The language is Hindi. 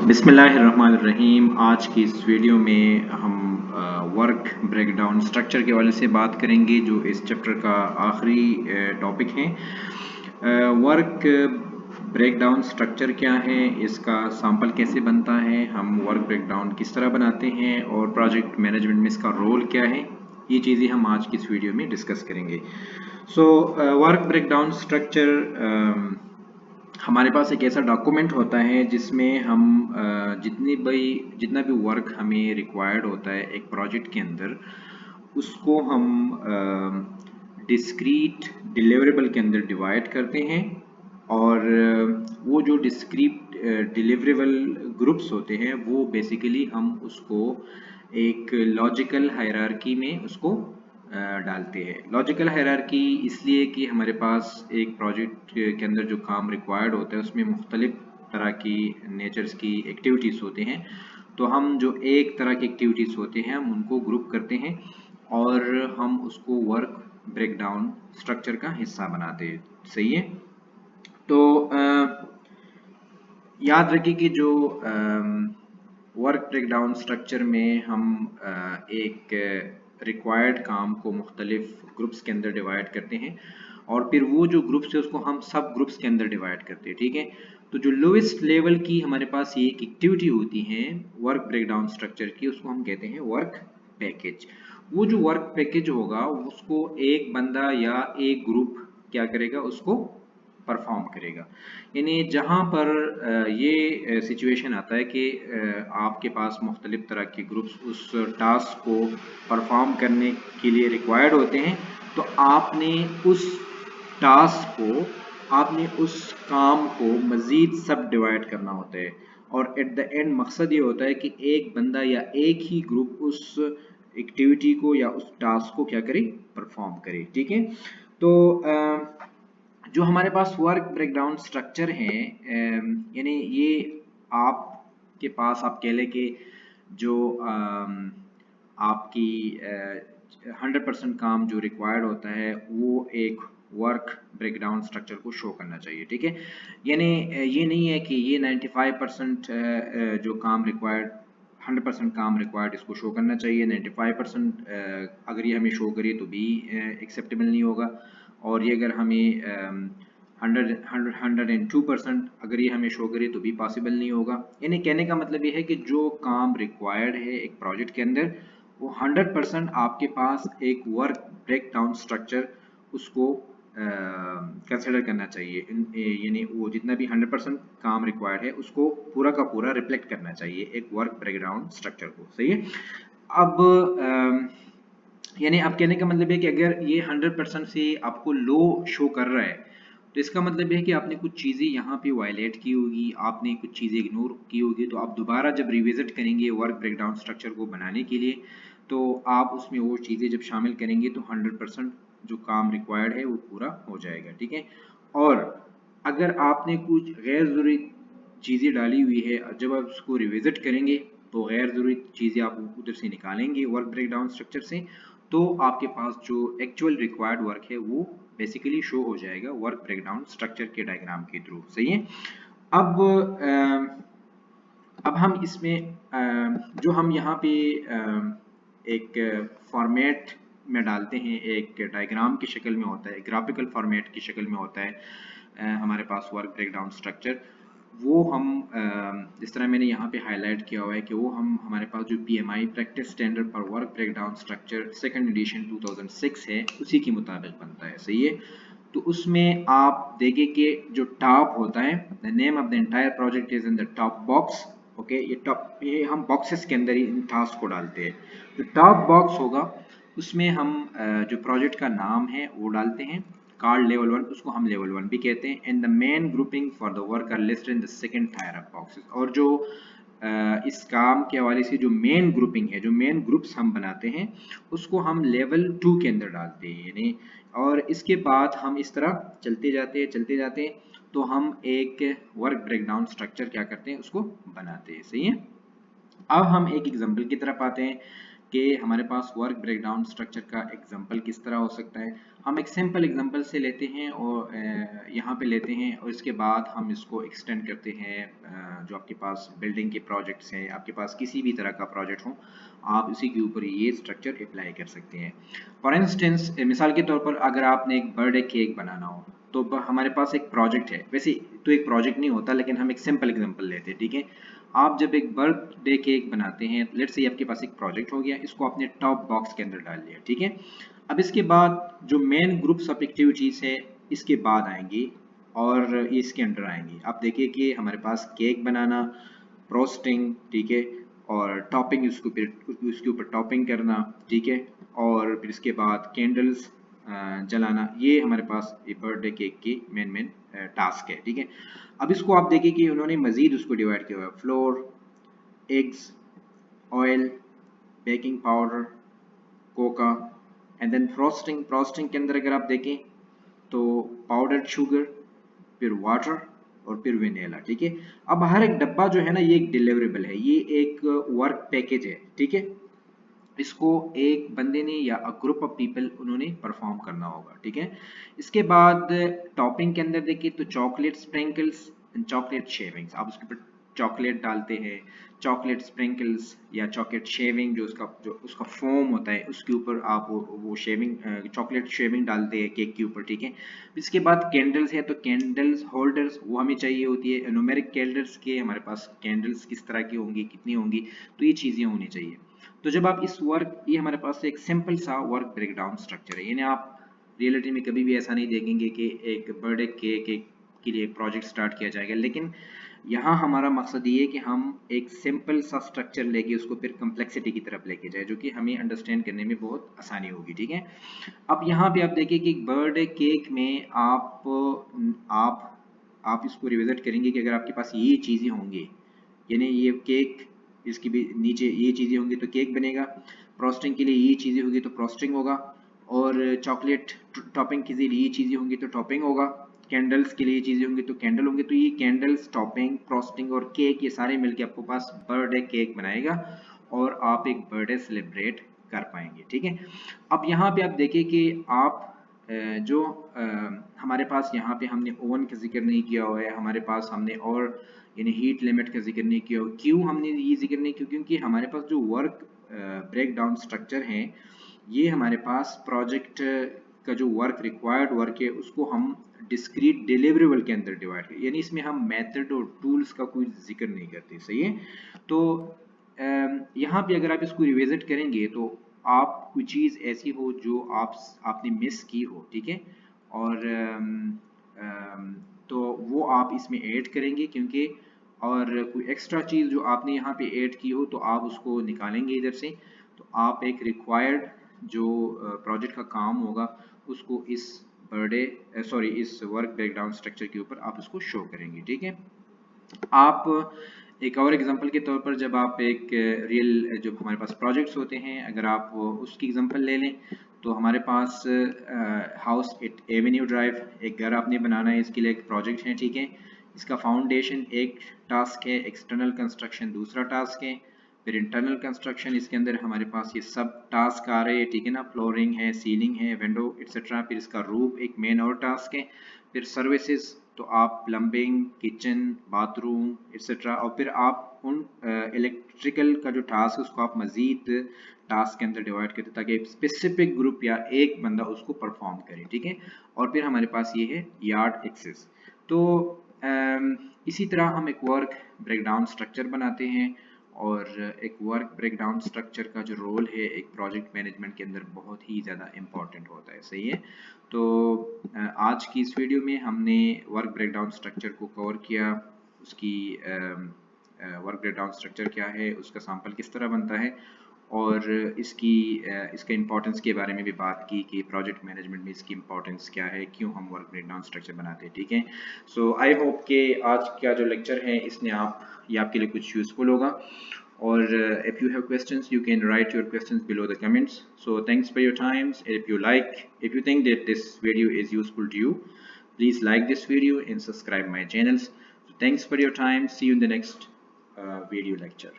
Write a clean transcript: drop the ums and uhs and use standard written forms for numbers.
बिस्मिल्लाहिर्रहमानिर्रहीम। आज की इस वीडियो में हम वर्क ब्रेकडाउन स्ट्रक्चर के हवाले से बात करेंगे, जो इस चैप्टर का आखिरी टॉपिक है। वर्क ब्रेकडाउन स्ट्रक्चर क्या है, इसका सैंपल कैसे बनता है, हम वर्क ब्रेकडाउन किस तरह बनाते हैं और प्रोजेक्ट मैनेजमेंट में इसका रोल क्या है, ये चीज़ें हम आज की इस वीडियो में डिस्कस करेंगे। वर्क ब्रेकडाउन स्ट्रक्चर हमारे पास एक ऐसा डॉक्यूमेंट होता है जिसमें हम जितना भी वर्क हमें रिक्वायर्ड होता है एक प्रोजेक्ट के अंदर, उसको हम डिस्क्रीट डिलीवरेबल के अंदर डिवाइड करते हैं। और वो जो डिस्क्रीट डिलीवरेबल ग्रुप्स होते हैं वो बेसिकली हम उसको एक लॉजिकल हायरार्की में उसको डालते हैं। लॉजिकल हायरार्की इसलिए कि हमारे पास एक प्रोजेक्ट के अंदर जो काम रिक्वायर्ड होता है उसमें मुख्तलिफ तरह की नेचर्स की एक्टिविटीज़ होते हैं, तो हम जो एक तरह की एक्टिविटीज़ होते हैं हम उनको ग्रुप करते हैं और हम उसको वर्क ब्रेकडाउन स्ट्रक्चर का हिस्सा बनाते हैं। सही है। तो याद रखिए कि जो वर्क ब्रेकडाउन स्ट्रक्चर में हम एक रिक्वायर्ड काम को मुख्तलिफ ग्रुप्स के अंदर डिवाइड करते हैं और फिर वो जो ग्रुप्स है उसको हम सब ग्रुप्स के अंदर डिवाइड करते हैं। ठीक है। तो जो लोएस्ट लेवल की हमारे पास ये एक एक्टिविटी होती है वर्क ब्रेकडाउन स्ट्रक्चर की, उसको हम कहते हैं वर्क पैकेज। वो जो वर्क पैकेज होगा उसको एक बंदा या एक ग्रुप क्या करेगा, उसको परफॉर्म करेगा। यानी जहाँ पर ये सिचुएशन आता है कि आपके पास मुख्तलिफ तरह के ग्रुप्स उस टास्क को परफॉर्म करने के लिए रिक्वायर्ड होते हैं, तो आपने उस टास्क को, आपने उस काम को मज़ीद सब डिवाइड करना होता है और एट द एंड मकसद ये होता है कि एक बंदा या एक ही ग्रुप उस एक्टिविटी को या उस टास्क को क्या करे, परफॉर्म करे। ठीक है। तो जो हमारे पास वर्क ब्रेकडाउन स्ट्रक्चर है, यानी ये आपके पास आप कह लें कि जो आपकी 100% काम जो रिक्वायर्ड होता है वो एक वर्क ब्रेकडाउन स्ट्रक्चर को शो करना चाहिए। ठीक है। यानी ये नहीं है कि ये 95% जो काम रिक्वायर्ड, 100% काम रिक्वायर्ड इसको शो करना चाहिए, 95% अगर ये हमें शो करे तो भी एक्सेप्टेबल नहीं होगा, और ये अगर हमें 102% अगर ये हमें शो करे तो भी पॉसिबल नहीं होगा। यानी कहने का मतलब ये है कि जो काम रिक्वायर्ड है एक प्रोजेक्ट के अंदर वो 100% आपके पास एक वर्क ब्रेकडाउन स्ट्रक्चर उसको कंसिडर करना चाहिए। यानी वो जितना भी 100% काम रिक्वायर्ड है उसको पूरा का पूरा रिफ्लेक्ट करना चाहिए एक वर्क ब्रेकडाउन स्ट्रक्चर को। सही है। अब यानी अब कहने का मतलब है कि अगर ये 100% से आपको लो शो कर रहा है तो इसका मतलब है कि आपने कुछ चीज़ें यहाँ पे वायलेट की होगी, आपने कुछ चीज़ें इग्नोर की होगी। तो आप दोबारा जब रिविजिट करेंगे वर्क ब्रेकडाउन स्ट्रक्चर को बनाने के लिए, तो आप उसमें वो चीज़ें जब शामिल करेंगे तो 100% जो काम रिक्वायर्ड है वो पूरा हो जाएगा। ठीक है। और अगर आपने कुछ गैर ज़रूरी चीज़ें डाली हुई है, जब आप उसको रिविजिट करेंगे तो गैर ज़रूरी चीज़ें आप उधर से निकालेंगे वर्क ब्रेकडाउन स्ट्रक्चर से, तो आपके पास जो एक्चुअल रिक्वायर्ड वर्क है वो बेसिकली शो हो जाएगा वर्क ब्रेकडाउन स्ट्रक्चर के डायग्राम के थ्रू। सही है। अब हम इसमें जो हम यहाँ पे एक फॉर्मेट में डालते हैं, एक डायग्राम की शक्ल में होता है, ग्राफिकल फॉर्मेट की शक्ल में होता है हमारे पास वर्क ब्रेकडाउन स्ट्रक्चर। वो हम जिस तरह मैंने यहाँ पे हाईलाइट किया हुआ है कि वो हम हमारे पास जो PMI practice standard for work breakdown structure second edition 2006 है उसी के मुताबिक बनता है। सही है। तो उसमें आप देखें कि जो टॉप होता है, the name of the entire project is in the top box. Okay, ये हम बॉक्सेस के अंदर ही इन टास्क को डालते हैं। जो टॉप बॉक्स होगा उसमें हम जो प्रोजेक्ट का नाम है वो डालते हैं, कार्ड लेवल 1, उसको हम लेवल 1 भी कहते हैं। And the main grouping for the work are listed in the second tier of boxes. और जो इस काम के हवाले से जो मेन ग्रुपिंग है, जो मेन ग्रुप्स हम बनाते हैं उसको हम लेवल 2 के अंदर डालते हैं। यानी और इसके बाद हम इस तरह चलते जाते हैं तो हम एक वर्क ब्रेकडाउन स्ट्रक्चर क्या करते हैं, उसको बनाते हैं। सही है। अब हम एक एग्जांपल की तरफ आते हैं कि हमारे पास वर्क ब्रेकडाउन स्ट्रक्चर का एग्जांपल किस तरह हो सकता है। हम एक सिंपल एग्जांपल से लेते हैं और यहाँ पे लेते हैं और इसके बाद हम इसको एक्सटेंड करते हैं। जो आपके पास बिल्डिंग के प्रोजेक्ट्स हैं, आपके पास किसी भी तरह का प्रोजेक्ट हो, आप इसी के ऊपर ये स्ट्रक्चर अप्लाई कर सकते हैं। फॉर इंस्टेंस, मिसाल के तौर पर अगर आपने एक बर्थडे केक बनाना हो तो हमारे पास एक प्रोजेक्ट है। वैसे तो एक प्रोजेक्ट नहीं होता, लेकिन हम एक सिंपल एग्जांपल लेते हैं, ठीक है। आप जब एक बर्थडे केक बनाते हैं, लेट्स से आपके पास एक प्रोजेक्ट हो गया, इसको आपने टॉप बॉक्स के अंदर डाल लिया, ठीक है। अब इसके बाद जो मेन ग्रुप्स ऑफ एक्टिविटीज है इसके बाद आएंगी और इसके अंडर आएंगी। आप देखिए कि हमारे पास केक बनाना, फ्रोस्टिंग, ठीक है, और टॉपिंग, उसके ऊपर टॉपिंग करना, ठीक है, और फिर इसके बाद कैंडल्स जलाना, ये हमारे पास बर्थडे केक की मेन टास्क है, ठीक है। अब इसको आप देखिए कि उन्होंने मजीद उसको डिवाइड किया हुआ है, flour, eggs, oil, baking powder, cocoa, and then frosting. Frosting के अंदर अगर आप देखें तो पाउडर्ड शुगर, फिर वाटर और फिर वेनिला, ठीक है। अब हर एक डब्बा जो है ना, ये एक डिलीवरेबल है, ये एक वर्क पैकेज है, ठीक है। इसको एक बंदे ने या अ ग्रुप ऑफ पीपल उन्होंने परफॉर्म करना होगा, ठीक है। इसके बाद टॉपिंग के अंदर देखिए तो chocolate sprinkles and chocolate shavings, आप उसके ऊपर चॉकलेट डालते हैं, चॉकलेट स्प्रिंकल्स या चॉकलेट शेविंग, जो उसका फोम होता है उसके ऊपर आप वो शेविंग, चॉकलेट शेविंग डालते हैं केक के ऊपर, ठीक है। इसके बाद कैंडल्स है, तो कैंडल्स होल्डर्स वो हमें चाहिए होती है, न्यूमेरिक कैंडल्स के हमारे पास कैंडल्स किस तरह की होंगी, कितनी होंगी, तो ये चीजें होनी चाहिए। तो जब आप इस वर्क, ये हमारे पास एक सिंपल सा वर्क ब्रेकडाउन स्ट्रक्चर है, यानी आप रियलिटी में कभी भी ऐसा नहीं देखेंगे कि एक बर्थडे केक के लिए एक प्रोजेक्ट स्टार्ट किया जाएगा, लेकिन यहाँ हमारा मकसद ये है कि हम एक सिंपल सा स्ट्रक्चर लेके उसको फिर कम्प्लेक्सिटी की तरफ लेके जाए, जो कि हमें अंडरस्टैंड करने में बहुत आसानी होगी, ठीक है। अब यहाँ पे आप देखिए कि बर्थडे केक में आप आप इसको रिविजिट करेंगे कि अगर आपके पास ये चीज़ें होंगी, यानी ये केक, इसकी भी नीचे ये चीज़ें होंगी तो केक बनेगा, फ्रॉस्टिंग के लिए ये चीज़ें होगी तो फ्रॉस्टिंग होगा, और चॉकलेट टॉपिंग के लिए ये चीज़ें होंगी तो टॉपिंग होगा, कैंडल्स के लिए चीज़ें होंगी तो कैंडल होंगे। तो ये कैंडल्स, टॉपिंग, फ्रॉस्टिंग और केक, ये सारे मिलके आपको पास बर्थडे केक बनाएगा और आप एक बर्थडे सेलिब्रेट कर पाएंगे, ठीक है। अब यहाँ पे आप देखिए कि आप जो हमारे पास यहाँ पे हमने ओवन का जिक्र नहीं किया हुआ है, हमारे पास हमने और यानी हीट लिमिट का जिक्र नहीं किया। क्यों हमने ये जिक्र नहीं किया? क्योंकि हमारे पास जो वर्क ब्रेक डाउन स्ट्रक्चर है, ये हमारे पास प्रोजेक्ट का जो वर्क, रिक्वायर्ड वर्क है, उसको हम डिस्क्रीट डिलीवरेबल के अंदर डिवाइड करें, यानी इसमें हम मेथड और टूल्स का कोई जिक्र नहीं करते, सही है। तो यहाँ पे अगर आप इसको रिविजिट करेंगे तो आप कोई चीज़ ऐसी हो जो आपने मिस की हो, ठीक है, और तो वो आप इसमें ऐड करेंगे, क्योंकि और कोई एक्स्ट्रा चीज़ जो आपने यहाँ पे ऐड की हो तो आप उसको निकालेंगे इधर से, तो आप एक रिक्वायर्ड जो प्रोजेक्ट का काम होगा उसको इस इस वर्क ब्रेकडाउन स्ट्रक्चर के ऊपर आप उसको शो करेंगे, ठीक है। आप एक और एग्जांपल के तौर पर, जब आप एक रियल जो हमारे पास प्रोजेक्ट्स होते हैं, अगर आप उसकी एग्जांपल ले लें तो हमारे पास हाउस एवेन्यू ड्राइव, एक घर आपने बनाना है, इसके लिए एक प्रोजेक्ट है, ठीक है। इसका फाउंडेशन एक टास्क है, एक्सटर्नल कंस्ट्रक्शन दूसरा टास्क है, फिर इंटरनल कंस्ट्रक्शन, इसके अंदर हमारे पास ये सब टास्क आ रहे हैं, ठीक है ना। फ्लोरिंग है, सीलिंग है, विंडो एक्सेट्रा, फिर इसका रूफ एक मेन और टास्क है, फिर सर्विसेज, तो आप प्लम्बिंग, किचन, बाथरूम एक्सेट्रा, और फिर आप उन इलेक्ट्रिकल का जो टास्क है उसको आप मजीद टास्क के अंदर डिवाइड करते ताकि एक स्पेसिफिक ग्रुप या एक बंदा उसको परफॉर्म करे, ठीक है। और फिर हमारे पास ये है यार्ड एक्सेस। तो इसी तरह हम एक वर्क ब्रेकडाउन स्ट्रक्चर बनाते हैं, और एक वर्क ब्रेकडाउन स्ट्रक्चर का जो रोल है एक प्रोजेक्ट मैनेजमेंट के अंदर बहुत ही ज़्यादा इम्पॉर्टेंट होता है, सही है। तो आज की इस वीडियो में हमने वर्क ब्रेकडाउन स्ट्रक्चर को कवर किया, उसकी वर्क ब्रेकडाउन स्ट्रक्चर क्या है, उसका सैंपल किस तरह बनता है, और इसका इम्पोर्टेंस के बारे में भी बात की कि प्रोजेक्ट मैनेजमेंट में इसकी इम्पोर्टेंस क्या है, क्यों हम वर्क ब्रेकडाउन स्ट्रक्चर बनाते हैं, ठीक है। सो आई होप कि आज का जो लेक्चर है इसने ये आपके लिए कुछ यूज़फुल होगा, or if you have questions you can write your questions below the comments. So thanks for your time. If you think that this video is useful to you, please like this video and subscribe my channels. So thanks for your time. See you in the next video lecture.